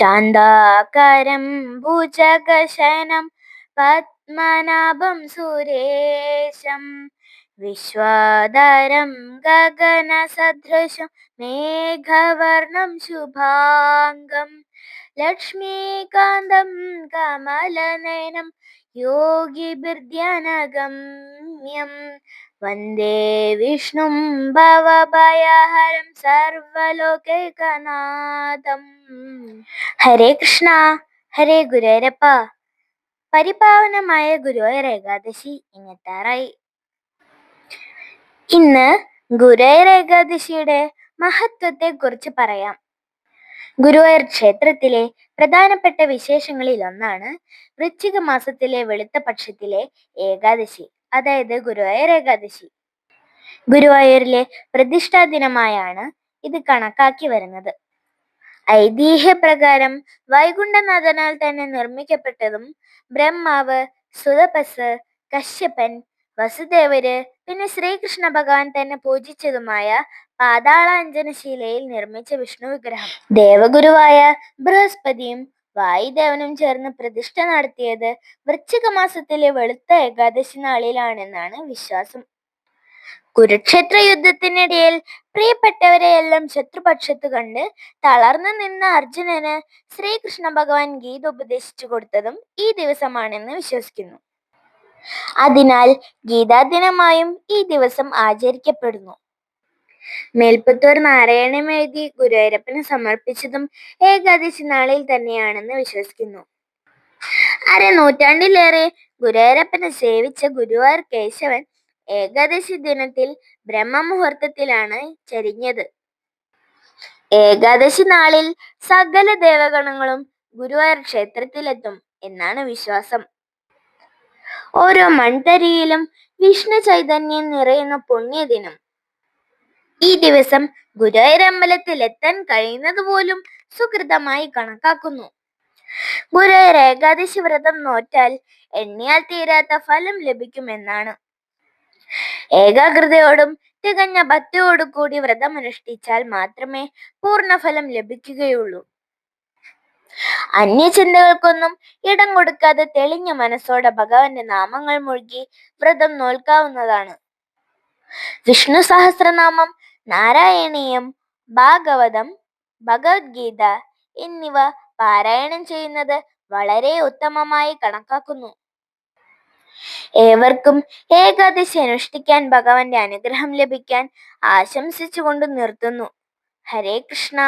ശാന്താകാരം ഭുജഗശയനം പത്മനാഭം സുരേശം വിശ്വാധാരം ഗഗനസദൃശം മേഘവർണം ശുഭാംഗം ലക്ഷ്മീകാന്തം കമലനയനം യോഗിഭിർധ്യാനഗമ്യം വന്ദേ വിഷ്ണും ഭവഭയഹരം സർവലോകൈകനാഥം. ഹരേ കൃഷ്ണ. ഹരേ ഗുരുവായൂരപ്പ. പരിപാവനമായ ഗുരുവായൂർ ഏകാദശി ഇങ്ങെത്താറായി. ഇന്ന് ഗുരുവായൂർ ഏകാദശിയുടെ മഹത്വത്തെ കുറിച്ച് പറയാം. ഗുരുവായൂർ ക്ഷേത്രത്തിലെ പ്രധാനപ്പെട്ട വിശേഷങ്ങളിൽ ഒന്നാണ് വൃശ്ചിക മാസത്തിലെ വെളുത്ത പക്ഷത്തിലെ ഏകാദശി, അതായത് ഗുരുവായൂർ ഏകാദശി. ഗുരുവായൂരിലെ പ്രതിഷ്ഠാ ദിനമായാണ് ഇത് കണക്കാക്കി വരുന്നത്. ഐതിഹ്യപ്രകാരം വൈകുണ്ഠനാഥനാൽ തന്നെ നിർമ്മിക്കപ്പെട്ടതും ബ്രഹ്മാവ്, സുതപസ്, കശ്യപൻ, വസുദേവര്, പിന്നെ ശ്രീകൃഷ്ണ ഭഗവാൻ തന്നെ പൂജിച്ചതുമായ പാതാളാഞ്ജനശിലയിൽ നിർമ്മിച്ച വിഷ്ണു വിഗ്രഹം ദേവഗുരുവായ ബൃഹസ്പതിയും വായുദേവനും ചേർന്ന് പ്രതിഷ്ഠ നടത്തിയത് വൃശ്ചിക മാസത്തിലെ വെളുത്ത ഏകാദശി നാളിലാണെന്നാണ് വിശ്വാസം. കുരുക്ഷേത്ര യുദ്ധത്തിനിടയിൽ പ്രിയപ്പെട്ടവരെയെല്ലാം ശത്രുപക്ഷത്ത് കണ്ട് തളർന്നു നിന്ന അർജുനന് ശ്രീകൃഷ്ണ ഭഗവാൻ ഗീത ഉപദേശിച്ചു കൊടുത്തതും ഈ ദിവസമാണെന്ന് വിശ്വസിക്കുന്നു. അതിനാൽ ഗീതാദിനമായും ഈ ദിവസം ആചരിക്കപ്പെടുന്നു. മേൽപ്പത്തൂർ നാരായണീയം എഴുതി ഗുരുവായൂരപ്പന് സമർപ്പിച്ചതും ഏകാദശി നാളിൽ തന്നെയാണെന്ന് വിശ്വസിക്കുന്നു. അരനൂറ്റാണ്ടിലേറെ ഗുരുവായൂരപ്പനെ സേവിച്ച ഗുരുവായൂർ കേശവൻ ഏകാദശി ദിനത്തിൽ ബ്രഹ്മമുഹൂർത്തത്തിലാണ് ചരിഞ്ഞത്. ഏകാദശി നാളിൽ സകല ദേവഗണങ്ങളും ഗുരുവായൂർ ക്ഷേത്രത്തിലെത്തും എന്നാണ് വിശ്വാസം. ഓരോ മൺതരിയിലും വിഷ്ണു ചൈതന്യം നിറയുന്ന പുണ്യദിനം. ഈ ദിവസം ഗുരുവായൂർ അമ്പലത്തിൽ എത്താൻ കഴിയുന്നത് പോലും സുകൃതമായി കണക്കാക്കുന്നു. ഗുരുവായൂർ ഏകാദശി വ്രതം നോറ്റാൽ എണ്ണിയാൽ തീരാത്ത ഫലം ലഭിക്കുമെന്നാണ്. ഏകാഗ്രതയോടും തികഞ്ഞ ഭക്തിയോടു കൂടി വ്രതമനുഷ്ഠിച്ചാൽ മാത്രമേ പൂർണ്ണഫലം ലഭിക്കുകയുള്ളൂ. അന്യചിന്തകൾക്കൊന്നും ഇടം കൊടുക്കാതെ തെളിഞ്ഞ മനസ്സോടെ ഭഗവാന്റെ നാമങ്ങൾ മുഴുകി വ്രതം നോൽക്കാവുന്നതാണ്. വിഷ്ണു സഹസ്രനാമം, നാരായണീയം, ഭാഗവതം, ഭഗവത്ഗീത എന്നിവ പാരായണം ചെയ്യുന്നത് വളരെ ഉത്തമമായി കണക്കാക്കുന്നു. ഏവർക്കും ഏകാദശി അനുഷ്ഠിക്കാൻ ഭഗവാന്റെ അനുഗ്രഹം ലഭിക്കാൻ ആശംസിച്ചുകൊണ്ട് നിർത്തുന്നു. ഹരേ കൃഷ്ണ.